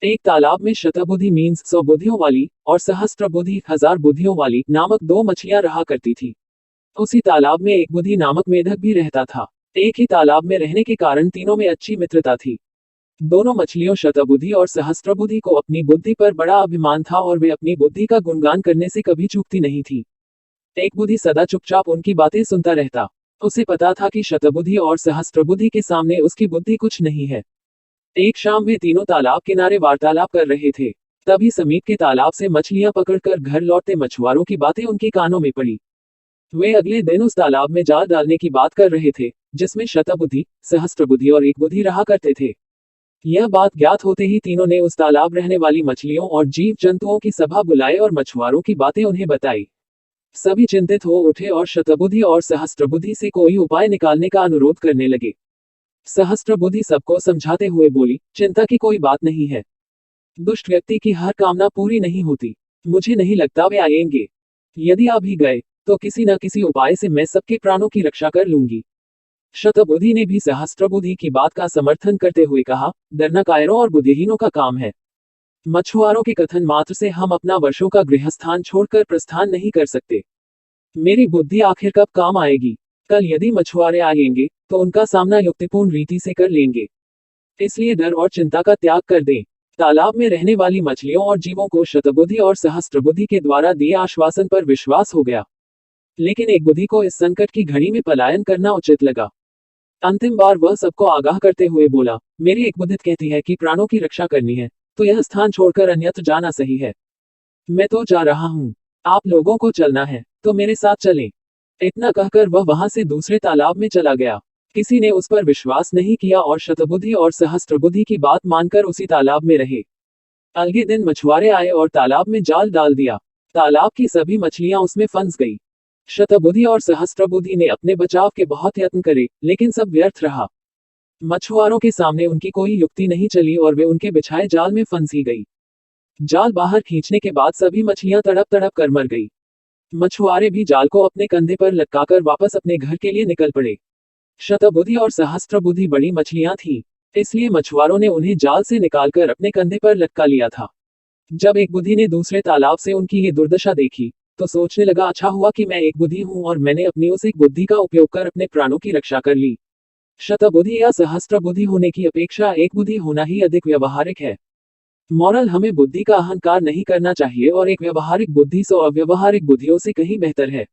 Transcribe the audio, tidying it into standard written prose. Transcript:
एक तालाब में शतबुद्धि मीन्स 100 बुद्धियों वाली और सहस्त्रबुद्धि 1000 बुद्धियों वाली नामक दो मछलियां रहा करती थी। उसी तालाब में एक बुद्धि नामक मेढक भी रहता था। एक ही तालाब में रहने के कारण तीनों में अच्छी मित्रता थी। दोनों मछलियों शतबुद्धि और सहस्त्रबुद्धि को अपनी बुद्धि पर बड़ा अभिमान था और वे अपनी बुद्धि का गुणगान करने से कभी चूकती नहीं थी। एक बुद्धि सदा चुपचाप उनकी बातें सुनता रहता। उसे पता था कि शतबुद्धि और सहस्त्रबुद्धि के सामने उसकी बुद्धि कुछ नहीं है। एक शाम वे तीनों तालाब किनारे वार्तालाप कर रहे थे। तभी समीप के तालाब से मछलियां पकड़कर घर लौटते मछुआरों की बातें उनके कानों में पड़ी। वे अगले दिन उस तालाब में जाल डालने की बात कर रहे थे, जिसमें शतबुद्धि, सहस्त्रबुद्धि और एक बुद्धि रहा करते थे। यह बात ज्ञात होते ही तीनों ने उस तालाब रहने वाली मछलियों और जीव जंतुओं की सभा बुलाई और मछुआरों की बातें उन्हें बताई। सभी चिंतित हो उठे और शतबुद्धि और सहस्त्रबुद्धि से कोई उपाय निकालने का अनुरोध करने लगे। सहस्त्रबुद्धि सबको समझाते हुए बोली, चिंता की कोई बात नहीं है। दुष्ट व्यक्ति की हर कामना पूरी नहीं होती। मुझे नहीं लगता वे आएंगे। यदि आ भी गए तो किसी न किसी उपाय से मैं सबके प्राणों की रक्षा कर लूंगी। शतबुद्धि ने भी सहस्त्रबुद्धि की बात का समर्थन करते हुए कहा, डरना कायरों और बुद्धिहीनों का काम है। मछुआरों के कथन मात्र से हम अपना वर्षों का गृहस्थान छोड़कर प्रस्थान नहीं कर सकते। मेरी बुद्धि आखिर कब काम आएगी? कल यदि मछुआरे आएंगे तो उनका सामना युक्तिपूर्ण रीति से कर लेंगे। इसलिए डर और चिंता का त्याग कर दें। तालाब में रहने वाली मछलियों और जीवों को शतबुद्धि और सहस्त्रबुद्धि के द्वारा दिए आश्वासन पर विश्वास हो गया। लेकिन एक बुद्धि को इस संकट की घड़ी में पलायन करना उचित लगा। अंतिम बार वह सबको आगाह करते हुए बोला, मेरी एक बुद्धि कहती है कि प्राणों की रक्षा करनी है तो यह स्थान छोड़कर अन्यत्र जाना सही है। मैं तो जा रहा हूँ। आप लोगों को चलना है तो मेरे साथ चलें। इतना कहकर वह वहां से दूसरे तालाब में चला गया। किसी ने उस पर विश्वास नहीं किया और शतबुद्धि और सहस्त्रबुद्धि की बात मानकर उसी तालाब में रहे। अगले दिन मछुआरे आए और तालाब में जाल डाल दिया। तालाब की सभी मछलियां उसमें फंस गई। शतबुद्धि और सहस्त्रबुद्धि ने अपने बचाव के बहुत यत्न करे, लेकिन सब व्यर्थ रहा। मछुआरों के सामने उनकी कोई युक्ति नहीं चली और वे उनके बिछाए जाल में फंसी गई। जाल बाहर खींचने के बाद सभी मछलियां तड़प तड़प कर मर गई। मछुआरे भी जाल को अपने कंधे पर लटकाकर वापस अपने घर के लिए निकल पड़े। शतबुद्धि और सहस्त्रबुद्धि बड़ी मछलियां थीं, इसलिए मछुआरों ने उन्हें जाल से निकालकर अपने कंधे पर लटका लिया था। जब एक बुद्धि ने दूसरे तालाब से उनकी ये दुर्दशा देखी तो सोचने लगा, अच्छा हुआ कि मैं एक बुद्धि हूं और मैंने अपनी उस एक बुद्धि का उपयोग कर अपने प्राणों की रक्षा कर ली। शतबुद्धि या सहस्त्रबुद्धि होने की अपेक्षा एक बुद्धि होना ही अधिक व्यवहारिक है। मॉरल, हमें बुद्धि का अहंकार नहीं करना चाहिए और एक व्यवहारिक बुद्धि 100 अव्यवहारिक बुद्धियों से कहीं बेहतर है।